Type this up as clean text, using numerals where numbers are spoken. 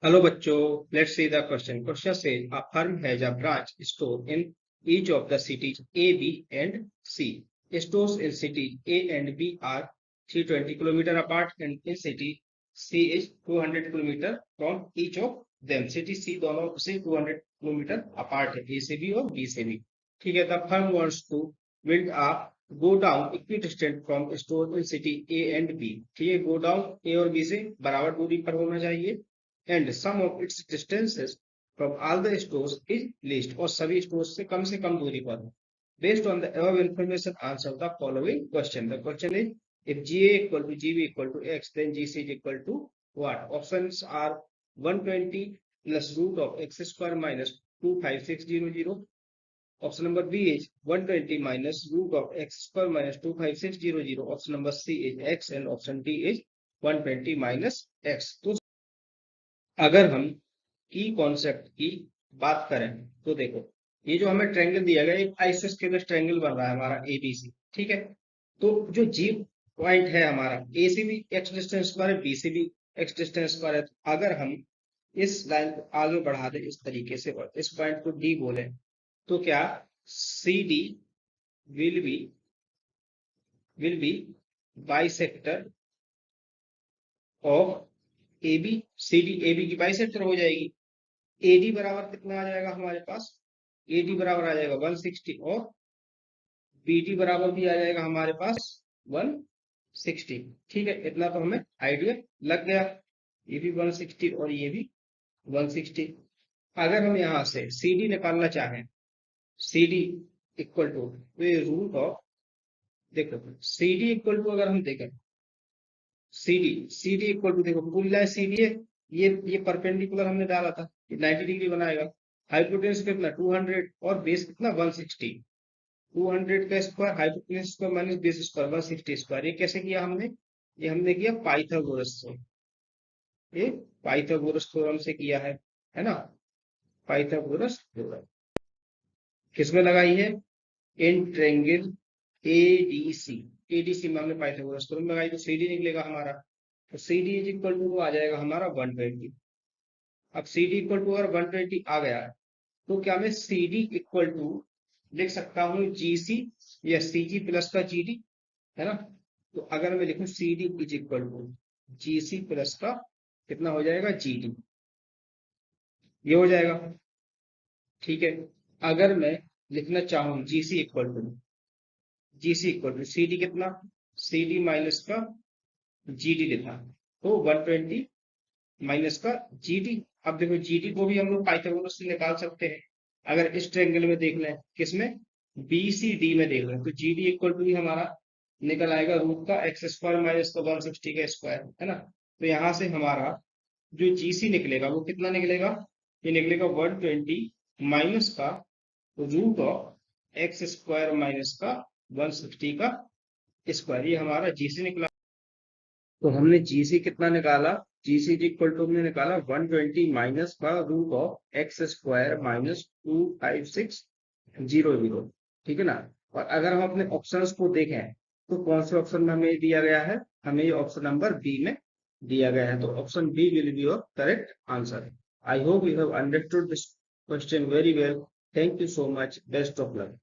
Hello bachcho, let's see the question. Question says a firm has a branch store in each of the cities A, B and C. Stores in cities A and B are 320 kilometer apart and in city C is 200 kilometer from each of them. City C दोनों से 200 kilometre apart है, A से B और B से भी. ठीक है, the firm wants to build a go down equidistant from store in city A and B. ठीक है, go down A और B से बराबर दूरी पर होना चाहिए and sum of its distances from all the stores is least और सभी stores से कम दूरी पर हो. Based on the above information, answer the following question. The question is if GA equal to GB equal to X, then GC is equal to what? Options are 120 plus root of X square minus 25600. Option number B is 120 minus root of X square minus 25600. Option number C is X and option D is 120 minus X. तो अगर हम की concept की बात करें तो देखो ये जो हमें ट्रायंगल दिया गया एक आइसोस्केलस ट्रायंगल बन रहा है हमारा एबीसी. ठीक है, तो जो जी पॉइंट है हमारा ए से भी एक्स डिस्टेंस पर है, बी से भी एक्स डिस्टेंस पर है. तो अगर हम इस लाइन को आगे बढ़ा दें इस तरीके से और इस पॉइंट को डी बोले तो क्या C D will be bisector of AB. CD AB की बाइसेक्टर हो जाएगी. AD बराबर कितना आ जाएगा हमारे पास? AD बराबर आ जाएगा 160 और BD बराबर भी आ जाएगा हमारे पास 160. ठीक है, इतना तो हमें आइडिया लग गया. ये भी 160 और ये भी 160. अगर हम यहाँ से CD निकालना चाहें, CD equal to root of, देखो CD इक्वल टू अगर हम देखें CD इक्वल टू, देखो पूरी लाइन CD है, ये परपेंडिकुलर हमने डाला था, 90 डिग्री बनाएगा. हाइपोटेन्यूज कितना 200 और बेस कितना 160. 200 का square hypotenuse square minus base square 160 square. ये कैसे किया हमने? ये हमने किया पाइथागोरस से. ये पाइथागोरस थ्योरम से किया है ना. पाइथागोरस थ्योरम किसमें लगाई है? In triangle ADC. एडीसी में हमने पाइथागोरस थ्योरम लगाई तो CD निकलेगा हमारा. तो CD इज इक्वल टू आ जाएगा हमारा 120. अब CD इक्वल टू अगर 120 आ गया है तो क्या मैं CD इक्वल टू लिख सकता हूँ GC या CG प्लस का GD, है ना. तो अगर मैं लिखूं CD is equal to GC plus का कितना हो जाएगा GD, ये हो जाएगा. ठीक है, अगर मैं लिखना चाहूँ GC इक्वल टू CD कितना, CD माइनस का GD लिखा तो 120 माइनस का GD. अब देखो GD को भी हम लोग पाइथागोरस से निकाल सकते हैं. अगर इस ट्रायंगल में देख लें, किसमें? BCD में देख लें तो GD इक्वल टू ही हमारा निकल आएगा रूट का एक्स स्क्वायर माइनस का 160 का स्क्वायर, है ना. तो यहाँ से हमारा जो GC निकलेगा वो कितना निकलेगा? ये निकलेगा 120 माइनस का root of x square minus का 160 का स्क्वायर. ये हमारा GC निकला. तो हमने GC कितना निकाला? GC इक्वल टू हमने निकाला 120 माइनस का root of x square minus 25600. ठीक है ना. और अगर हम अपने ऑप्शंस को देखें तो कौन से ऑप्शन में हमें दिया गया है? हमें ये ऑप्शन नंबर बी में दिया गया है. तो option B will be your correct answer. I hope you have understood this question very well. Thank you so much. Best of luck.